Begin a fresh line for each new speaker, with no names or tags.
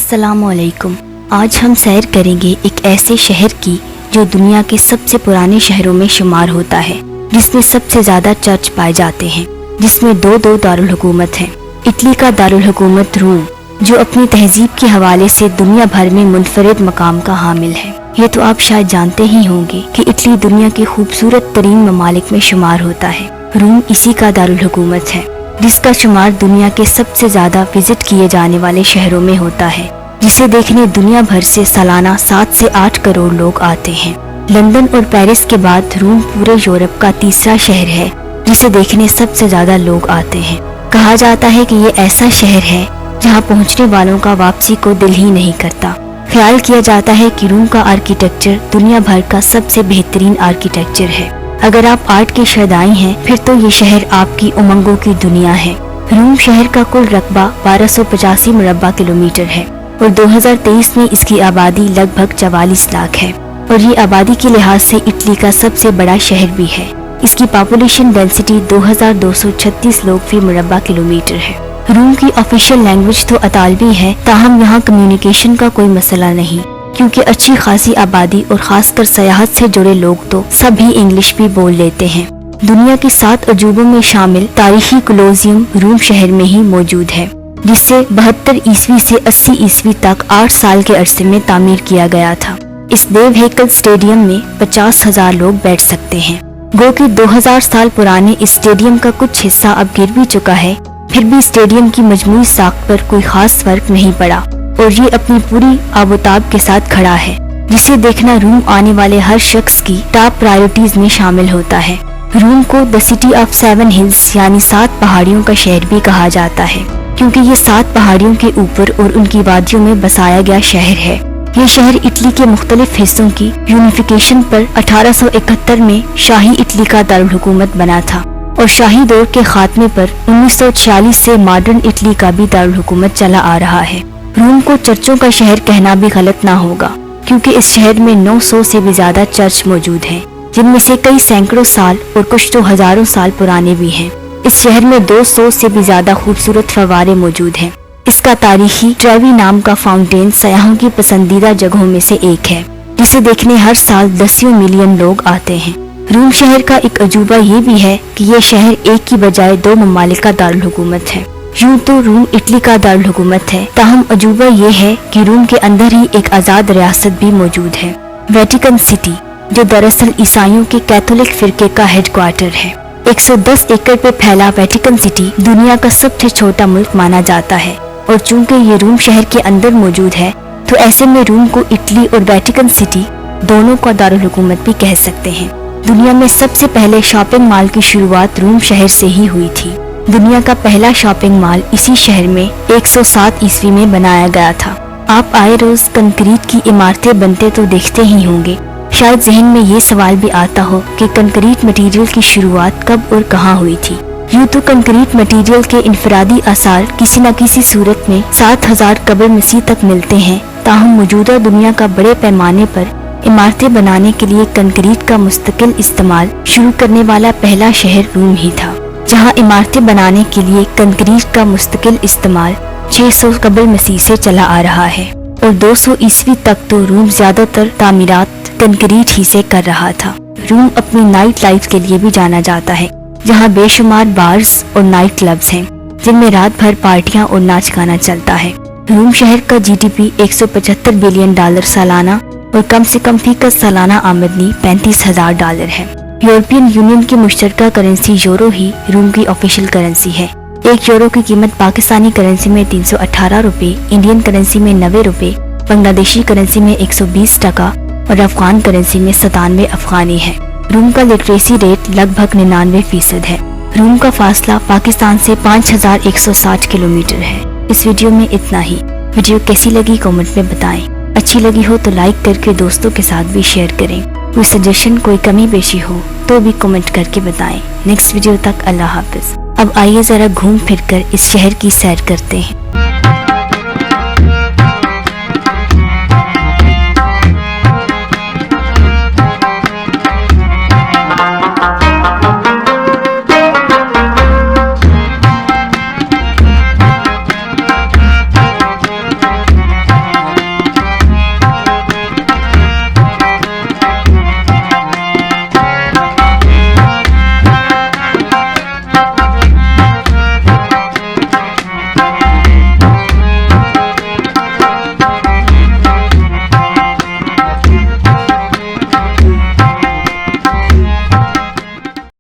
अस्सलाम वालेकुम। आज हम सैर करेंगे एक ऐसे शहर की जो दुनिया के सबसे पुराने शहरों में शुमार होता है, जिसमें सबसे ज्यादा चर्च पाए जाते हैं, जिसमें दो दारुल हुकूमत हैं। इटली का दारुल हुकूमत रोम, जो अपनी तहजीब के हवाले से दुनिया भर में मुनफरिद मकाम का हामिल है। ये तो आप शायद जानते ही होंगे कि इटली दुनिया के खूबसूरत तरीन ममालिक में शुमार होता है। रोम इसी का दारुल हुकूमत है, जिसका शुमार दुनिया के सबसे ज्यादा विजिट किए जाने वाले शहरों में होता है, जिसे देखने दुनिया भर से सालाना 7 से 8 करोड़ लोग आते हैं। लंदन और पेरिस के बाद रोम पूरे यूरोप का तीसरा शहर है जिसे देखने सबसे ज्यादा लोग आते हैं। कहा जाता है कि ये ऐसा शहर है जहाँ पहुँचने वालों का वापसी को दिल ही नहीं करता। ख्याल किया जाता है कि रोम का आर्किटेक्चर दुनिया भर का सबसे बेहतरीन आर्किटेक्चर है। अगर आप आर्ट के शौकीन हैं, फिर तो ये शहर आपकी उमंगों की दुनिया है। रोम शहर का कुल रकबा 1285 मुरब्बा किलोमीटर है और 2023 में इसकी आबादी लगभग 44 लाख है और ये आबादी के लिहाज से इटली का सबसे बड़ा शहर भी है। इसकी पॉपुलेशन डेंसिटी 2236 लोग फी मुरब्बा किलोमीटर है। रोम की ऑफिशियल लैंग्वेज तो अतालवी है, ताहम यहाँ कम्युनिकेशन का कोई मसला नहीं, क्योंकि अच्छी खासी आबादी और खासकर सयाहत से जुड़े लोग तो सभी इंग्लिश भी बोल लेते हैं। दुनिया के 7 अजूबों में शामिल तारीखी कोलोसियम रोम शहर में ही मौजूद है, जिसे 72 ईस्वी से 80 ईस्वी तक 8 साल के अरसे में तामीर किया गया था। इस देव हेकल स्टेडियम में 50,000 लोग बैठ सकते हैं। गो कि 2000 साल पुराने इस स्टेडियम का कुछ हिस्सा अब गिर भी चुका है, फिर भी स्टेडियम की मजमूई साख पर कोई खास फर्क नहीं पड़ा और ये अपनी पूरी आबोताब के साथ खड़ा है, जिसे देखना रोम आने वाले हर शख्स की टॉप प्रायोरिटीज में शामिल होता है। रोम को द सिटी ऑफ 7 हिल्स यानी 7 पहाड़ियों का शहर भी कहा जाता है, क्योंकि ये 7 पहाड़ियों के ऊपर और उनकी वादियों में बसाया गया शहर है। ये शहर इटली के मुख्तलिफ हिस्सों की यूनिफिकेशन पर 1871 में शाही इटली का दारुल हुकूमत बना था और शाही दौर के खात्मे पर 1946 से मॉडर्न इटली का भी दारुल हुकूमत चला आ रहा है। रोम को चर्चों का शहर कहना भी गलत ना होगा, क्योंकि इस शहर में 900 से भी ज्यादा चर्च मौजूद हैं, जिनमें से कई सैकड़ों साल और कुछ तो हजारों साल पुराने भी हैं। इस शहर में 200 से भी ज्यादा खूबसूरत फव्वारे मौजूद हैं। इसका तारीखी ट्रेवी नाम का फाउंटेन सयाहों की पसंदीदा जगहों में से एक है, जिसे देखने हर साल 10 मिलियन लोग आते हैं। रोम शहर का एक अजूबा ये भी है कि ये शहर एक की बजाय 2 ममालिक का दारुल हुकूमत है। यूं तो रोम इटली का दारुल हुकूमत है, ताहम अजूबा ये है कि रोम के अंदर ही एक आजाद रियासत भी मौजूद है, वेटिकन सिटी, जो दरअसल ईसाइयों के कैथोलिक फिरके का हेडक्वार्टर है। 110 एकड़ पे फैला वेटिकन सिटी दुनिया का सबसे छोटा मुल्क माना जाता है और चूंकि ये रोम शहर के अंदर मौजूद है, तो ऐसे में रोम को इटली और वेटिकन सिटी दोनों का दारुल हुकूमत भी कह सकते हैं। दुनिया में सबसे पहले शॉपिंग मॉल की शुरुआत रोम शहर से ही हुई थी। दुनिया का पहला शॉपिंग मॉल इसी शहर में 107 ईस्वी में बनाया गया था। आप आए रोज कंक्रीट की इमारतें बनते तो देखते ही होंगे। शायद जहन में ये सवाल भी आता हो कि कंक्रीट मटेरियल की शुरुआत कब और कहाँ हुई थी। यूं तो कंक्रीट मटेरियल के इनफरादी आसार किसी न किसी सूरत में 7000 कब्र मसीह तक मिलते हैं, ताहम मौजूदा दुनिया का बड़े पैमाने पर इमारतें बनाने के लिए कंक्रीट का मुस्तकिल इस्तेमाल शुरू करने वाला पहला शहर रोम ही था, जहां इमारतें बनाने के लिए कंक्रीट का मुस्तकिल इस्तेमाल 600 कब्र मसीह से चला आ रहा है और 200 ईस्वी तक तो रोम ज्यादातर तामीरात कंक्रीट ही से कर रहा था। रोम अपनी नाइट लाइफ के लिए भी जाना जाता है, जहां बेशुमार बार्स और नाइट क्लब्स हैं, जिनमें रात भर पार्टियां और नाच गाना चलता है। रोम शहर का GDP 175 बिलियन डॉलर सालाना और कम से कम फीसद सालाना आमदनी $35,000 है। यूरोपियन यूनियन की मुश्तरका करेंसी यूरो ही रोम की ऑफिशियल करेंसी है। 1 यूरो की कीमत पाकिस्तानी करेंसी में 318 रुपए, इंडियन करेंसी में 90 रुपए, बांग्लादेशी करेंसी में 120 टका और अफगान करेंसी में 97 अफगानी है। रोम का लिटरेसी रेट लगभग 99% है। रोम का फासला पाकिस्तान से 5160 किलोमीटर है। इस वीडियो में इतना ही। वीडियो कैसी लगी कमेंट में बताएं। अच्छी लगी हो तो लाइक करके दोस्तों के साथ भी शेयर करें। कोई सजेशन, कोई कमी पेशी हो तो भी कमेंट करके बताएं। नेक्स्ट वीडियो तक अल्लाह हाफिज। अब आइए जरा घूम फिर कर इस शहर की सैर करते हैं।